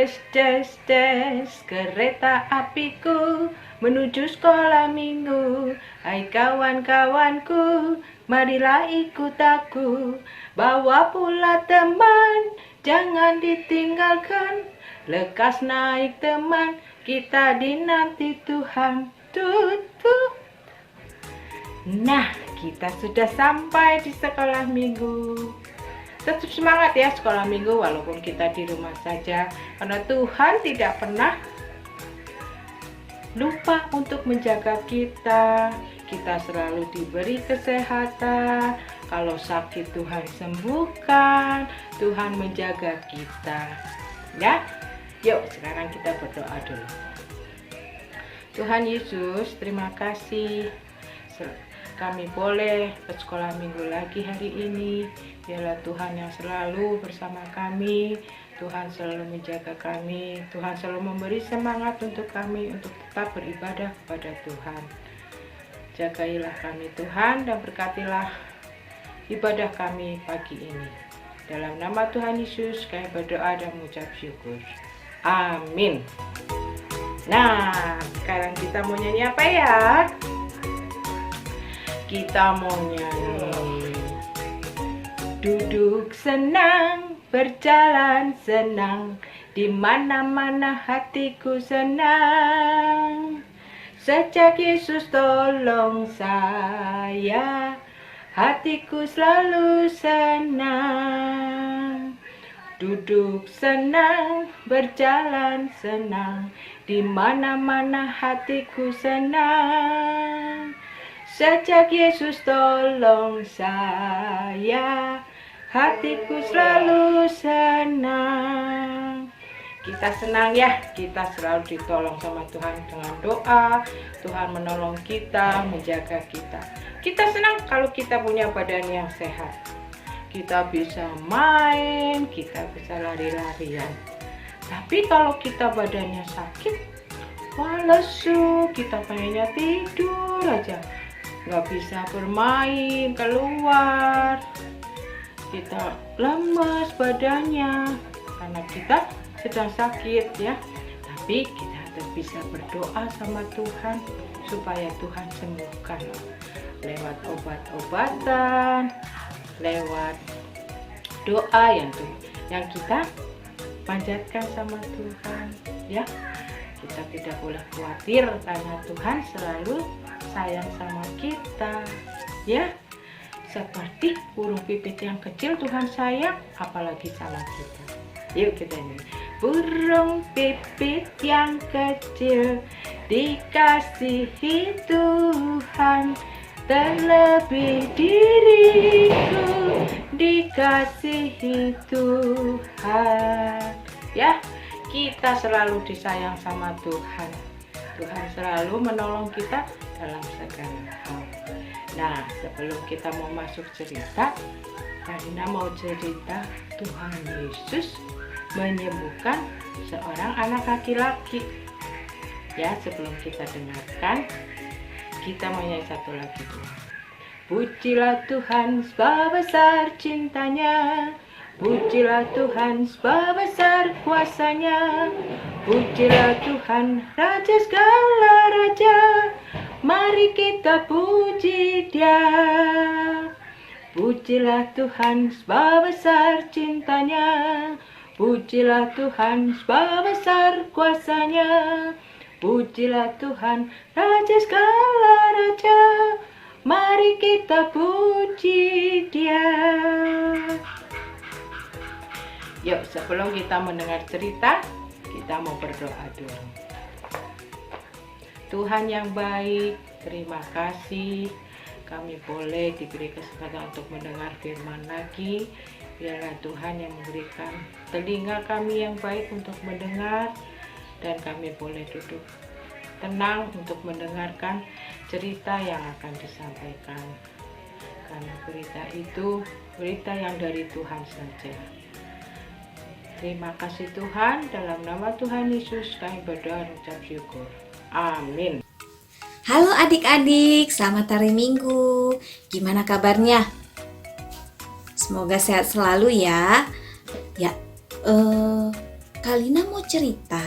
Des, des, des, kereta apiku menuju sekolah minggu. Hai kawan-kawanku, marilah ikut aku. Bawa pula teman, jangan ditinggalkan. Lekas naik teman, kita dinanti Tuhan. Tutup. Nah, kita sudah sampai di sekolah minggu. Tetap semangat ya sekolah minggu walaupun kita di rumah saja, karena Tuhan tidak pernah lupa untuk menjaga kita. Kita selalu diberi kesehatan. Kalau sakit Tuhan sembuhkan, Tuhan menjaga kita. Ya, yuk sekarang kita berdoa dulu. Tuhan Yesus, terima kasih kami boleh ke sekolah minggu lagi hari ini. Biarlah Tuhan yang selalu bersama kami, Tuhan selalu menjaga kami, Tuhan selalu memberi semangat untuk kami untuk tetap beribadah kepada Tuhan. Jagailah kami Tuhan dan berkatilah ibadah kami pagi ini. Dalam nama Tuhan Yesus kami berdoa dan mengucap syukur. Amin. Nah, sekarang kita mau nyanyi apa ya? Kita mau nyanyi duduk senang, berjalan senang, di mana-mana hatiku senang. Sejak Yesus tolong saya, hatiku selalu senang. Duduk senang, berjalan senang, di mana-mana hatiku senang. Sejak Yesus tolong saya, hatiku selalu senang. Kita senang ya, kita selalu ditolong sama Tuhan dengan doa. Tuhan menolong kita, menjaga kita. Kita senang kalau kita punya badan yang sehat. Kita bisa main, kita bisa lari-larian. Tapi kalau kita badannya sakit, wah lesu, kita pengennya tidur aja. Nggak bisa bermain keluar, kita lemes badannya karena kita sedang sakit ya. Tapi kita tetap bisa berdoa sama Tuhan supaya Tuhan sembuhkan lewat obat-obatan, lewat doa yang kita panjatkan sama Tuhan ya. Kita tidak boleh khawatir karena Tuhan selalu sayang sama kita ya, seperti burung pipit yang kecil Tuhan sayang, apalagi sama kita. Yuk kita nyanyi. Burung pipit yang kecil dikasihi Tuhan, terlebih diriku dikasihi Tuhan ya. Kita selalu disayang sama Tuhan. Tuhan selalu menolong kita dalam segala hal. Nah, sebelum kita mau masuk cerita, Karina mau cerita Tuhan Yesus menyembuhkan seorang anak laki-laki. Ya, sebelum kita dengarkan, kita mau nyanyi satu lagi dulu. Pujilah Tuhan sebab besar cintanya, pujilah Tuhan sebab besar kuasanya, pujilah Tuhan Raja segala raja, mari kita puji Dia. Pujilah Tuhan sebab besar cintanya, pujilah Tuhan sebab besar kuasanya, pujilah Tuhan Raja segala raja, mari kita puji Dia. Yuk, sebelum kita mendengar cerita, kita mau berdoa dulu. Tuhan yang baik, terima kasih kami boleh diberi kesempatan untuk mendengar firman lagi. Biarlah Tuhan yang memberikan telinga kami yang baik untuk mendengar, dan kami boleh duduk tenang untuk mendengarkan cerita yang akan disampaikan, karena berita itu berita yang dari Tuhan saja. Terima kasih Tuhan, dalam nama Tuhan Yesus kami berdoa dan ucap syukur. Amin. Halo adik-adik, selamat hari Minggu. Gimana kabarnya? Semoga sehat selalu ya. Ya, Kalina mau cerita.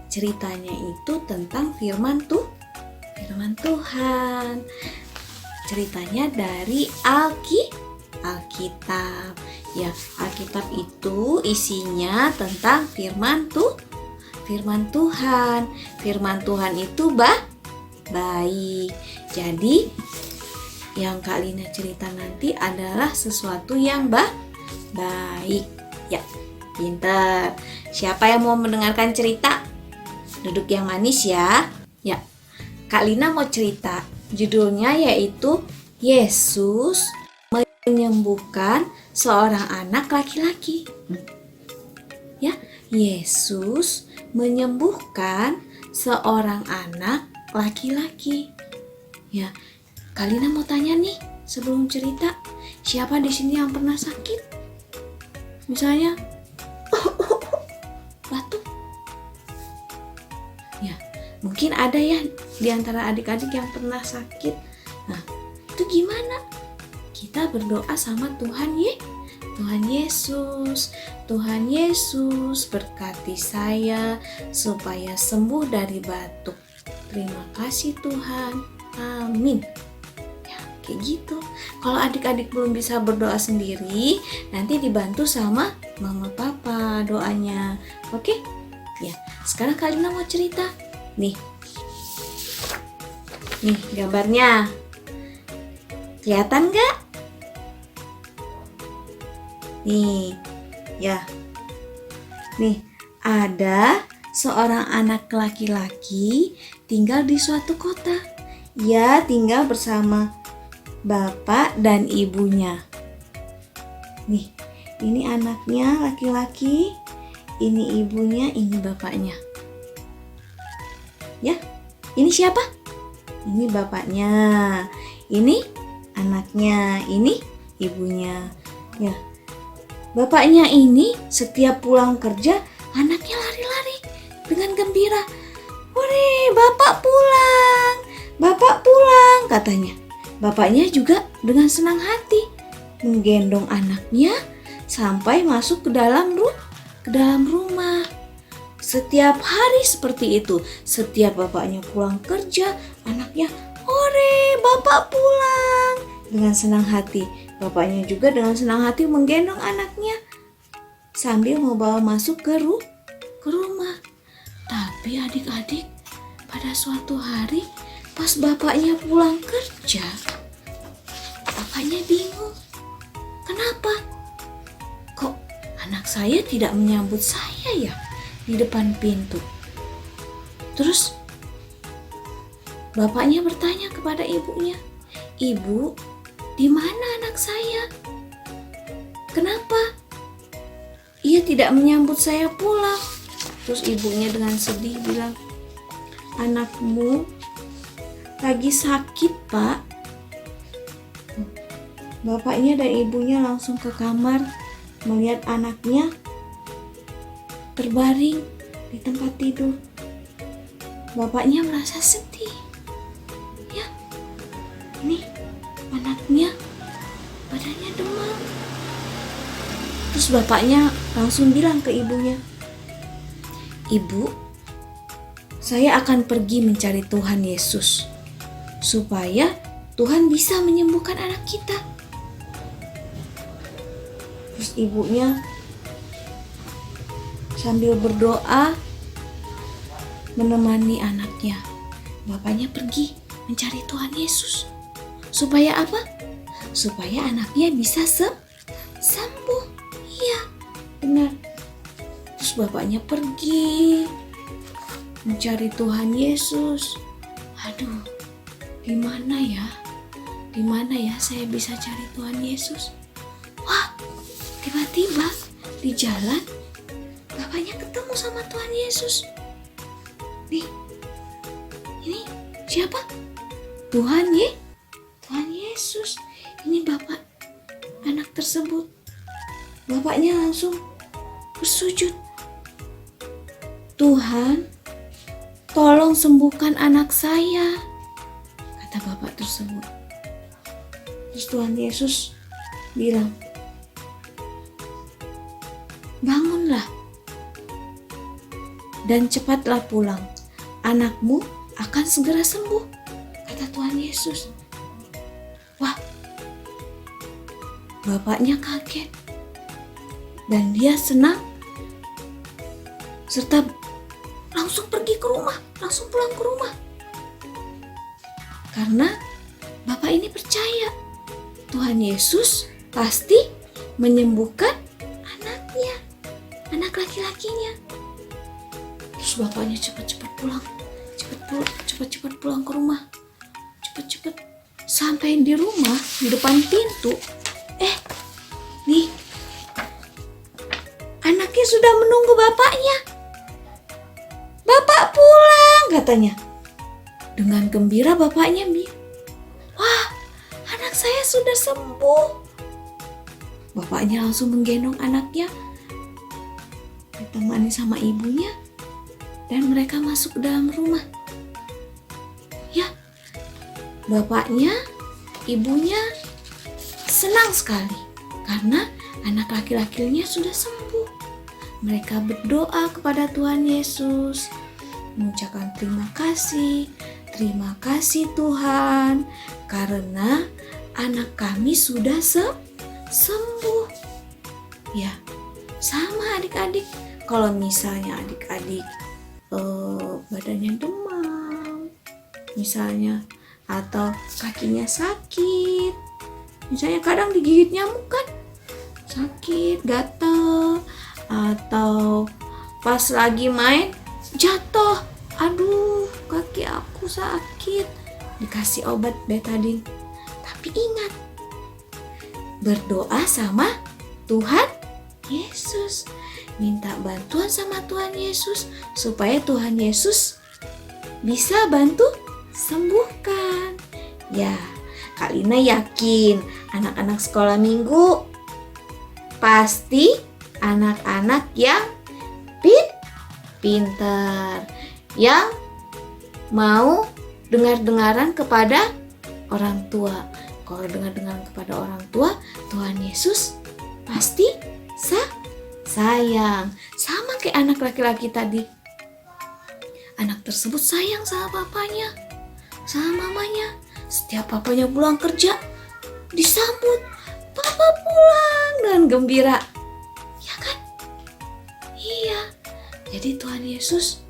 Ceritanya itu tentang firman Tuhan. Ceritanya dari Alkitab. Ya, Alkitab itu isinya tentang firman Tuhan. Firman Tuhan itu baik. Jadi, yang Kak Lina cerita nanti adalah sesuatu yang baik. Ya, pintar. Siapa yang mau mendengarkan cerita? Duduk yang manis ya. Ya, Kak Lina mau cerita. Judulnya yaitu Yesus menyembuhkan seorang anak laki-laki. Ya, Yesus menyembuhkan seorang anak laki-laki. Ya, Kak Lina mau tanya nih sebelum cerita, siapa di sini yang pernah sakit? Misalnya batuk. Ya, mungkin ada ya di antara adik-adik yang pernah sakit. Nah, itu gimana? Kita berdoa sama Tuhan Yesus. Tuhan Yesus berkati saya supaya sembuh dari batuk. Terima kasih Tuhan. Amin. Ya, kayak gitu. Kalau adik-adik belum bisa berdoa sendiri, nanti dibantu sama mama papa doanya. Oke? Ya, sekarang Kak Lina mau cerita. Nih gambarnya. Kelihatan nggak? Nih, ya. Nih, ada seorang anak laki-laki tinggal di suatu kota. Ia tinggal bersama bapak dan ibunya. Nih, ini anaknya laki-laki, ini ibunya, ini bapaknya. Ya, ini siapa? Ini bapaknya, ini anaknya, ini ibunya. Ya, bapaknya ini setiap pulang kerja, anaknya lari-lari dengan gembira. Hore, bapak pulang, katanya. Bapaknya juga dengan senang hati menggendong anaknya sampai masuk ke dalam rumah. Setiap hari seperti itu. Setiap bapaknya pulang kerja, anaknya, "Hore, bapak pulang!" Dengan senang hati. Bapaknya juga dengan senang hati menggendong anaknya sambil membawa masuk ke rumah. Tapi adik-adik, pada suatu hari pas bapaknya pulang kerja, bapaknya bingung. Kenapa? Kok anak saya tidak menyambut saya ya di depan pintu? Terus bapaknya bertanya kepada ibunya, "Ibu, di mana anak saya? Kenapa ia tidak menyambut saya pulang?" Terus ibunya dengan sedih bilang, "Anakmu lagi sakit, Pak." Bapaknya dan ibunya langsung ke kamar melihat anaknya terbaring di tempat tidur. Bapaknya merasa sedih. Ya, ini anaknya badannya demam. Terus bapaknya langsung bilang ke ibunya, "Ibu, saya akan pergi mencari Tuhan Yesus supaya Tuhan bisa menyembuhkan anak kita." Terus ibunya sambil berdoa menemani anaknya. Bapaknya pergi mencari Tuhan Yesus. Supaya apa? Supaya anaknya bisa sembuh. Iya, benar. Terus bapaknya pergi mencari Tuhan Yesus. Aduh, gimana ya? Dimana ya saya bisa cari Tuhan Yesus? Wah, tiba-tiba di jalan bapaknya ketemu sama Tuhan Yesus. Nih, ini siapa? Tuhan Yesus. Ini bapak anak tersebut. Bapaknya langsung bersujud. "Tuhan, tolong sembuhkan anak saya," kata bapak tersebut. Terus Tuhan Yesus bilang, "Bangunlah, dan cepatlah pulang. Anakmu akan segera sembuh, kata Tuhan Yesus. Wah, bapaknya kaget dan dia senang serta langsung pergi ke rumah, langsung pulang ke rumah. Karena bapak ini percaya Tuhan Yesus pasti menyembuhkan anaknya, anak laki-lakinya. Terus bapaknya cepat-cepat pulang ke rumah. Cepat sampai di rumah, di depan pintu. Nih, anaknya sudah menunggu bapaknya. Bapak pulang, katanya. Dengan gembira bapaknya bilang, wah, anak saya sudah sembuh. Bapaknya langsung menggendong anaknya, ditemani sama ibunya, dan mereka masuk ke dalam rumah. Ya, bapaknya, ibunya senang sekali karena anak laki-lakinya sudah sembuh. Mereka berdoa kepada Tuhan Yesus, mengucapkan terima kasih Tuhan, karena anak kami sudah sembuh. Ya, sama adik-adik. Kalau misalnya adik-adik badannya demam, misalnya, atau kakinya sakit, misalnya kadang digigit nyamuk kan, sakit, gatal, atau pas lagi main jatuh, aduh kaki aku sakit, dikasih obat betadin. Tapi ingat, berdoa sama Tuhan Yesus, minta bantuan sama Tuhan Yesus supaya Tuhan Yesus bisa bantu sembuhkan. Ya, Kak Lina yakin anak-anak sekolah minggu pasti anak-anak yang pintar, yang mau dengar-dengaran kepada orang tua. Kalau dengar-dengaran kepada orang tua, Tuhan Yesus pasti sayang. Sama kayak anak laki-laki tadi. Anak tersebut sayang sama papanya, sama mamanya. Setiap papanya pulang kerja, disambut, papa pulang dengan gembira. Ya kan? Iya. Jadi Tuhan Yesus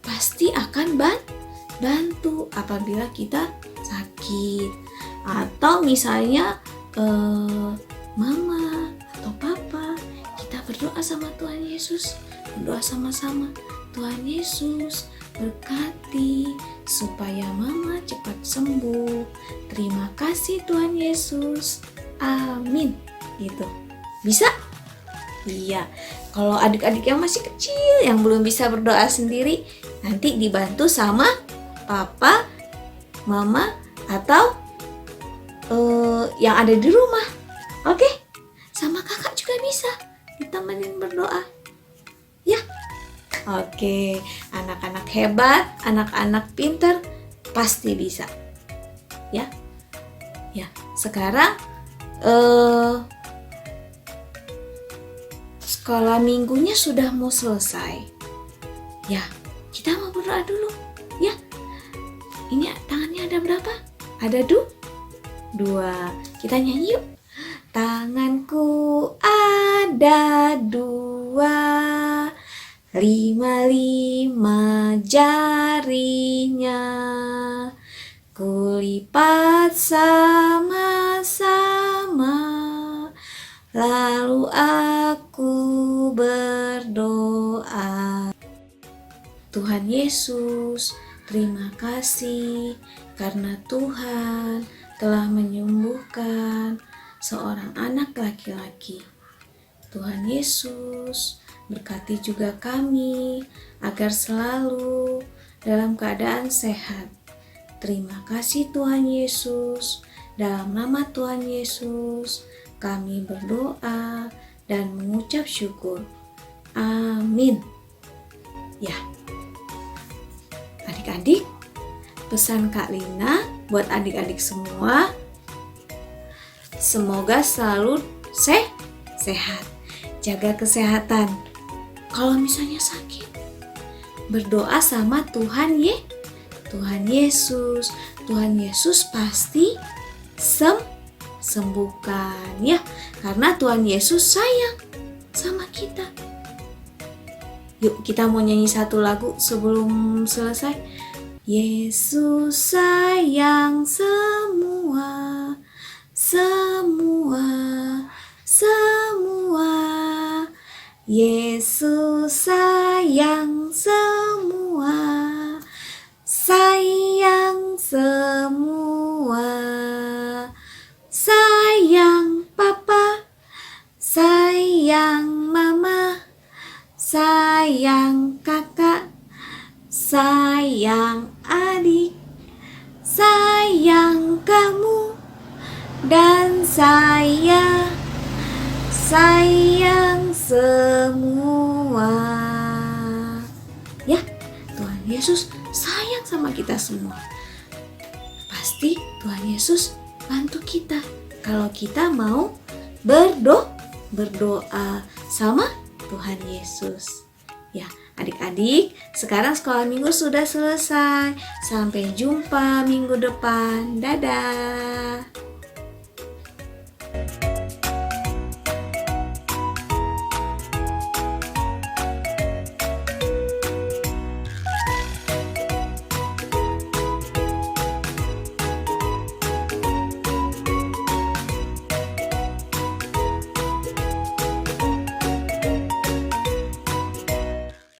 pasti akan bantu apabila kita sakit. Atau misalnya mama atau papa, kita berdoa sama Tuhan Yesus, berdoa sama-sama. Tuhan Yesus berkati supaya mama cepat sembuh. Terima kasih Tuhan Yesus. Amin. Gitu. Bisa? Iya. Kalau adik-adik yang masih kecil, yang belum bisa berdoa sendiri, nanti dibantu sama papa, mama, atau yang ada di rumah. Oke? Sama kakak juga bisa ditemenin berdoa. Ya? Oke, anak-anak hebat, anak-anak pintar pasti bisa. Ya? Ya, sekarang sekolah minggunya sudah mau selesai. Ya, kita mau berdoa dulu. Ya. Ini tangannya ada berapa? Ada dua. Kita nyanyi yuk. Tanganku ada 2, 5 jarinya, kulipat sama-sama, lalu aku berdoa. Tuhan Yesus, terima kasih karena Tuhan telah menyembuhkan seorang anak laki-laki. Tuhan Yesus, berkati juga kami agar selalu dalam keadaan sehat. Terima kasih Tuhan Yesus. Dalam nama Tuhan Yesus, kami berdoa dan mengucap syukur. Amin. Ya, adik-adik, pesan Kak Lina buat adik-adik semua, semoga selalu sehat, jaga kesehatan, kalau misalnya sakit, berdoa sama Tuhan Yesus. Tuhan Yesus pasti sembuhkan ya, karena Tuhan Yesus sayang sama kita. Yuk kita mau nyanyi satu lagu sebelum selesai. Yesus sayang semua. Yesus sayang semua. Sayang papa, sayang mama, sayang kakak, sayang adik, sayang kamu, dan saya sayang semua. Ya, Tuhan Yesus sayang sama kita semua. Pasti Tuhan Yesus bantu kita kalau kita mau berdoa sama Tuhan Yesus. Ya, adik-adik, sekarang sekolah minggu sudah selesai. Sampai jumpa minggu depan. Dadah.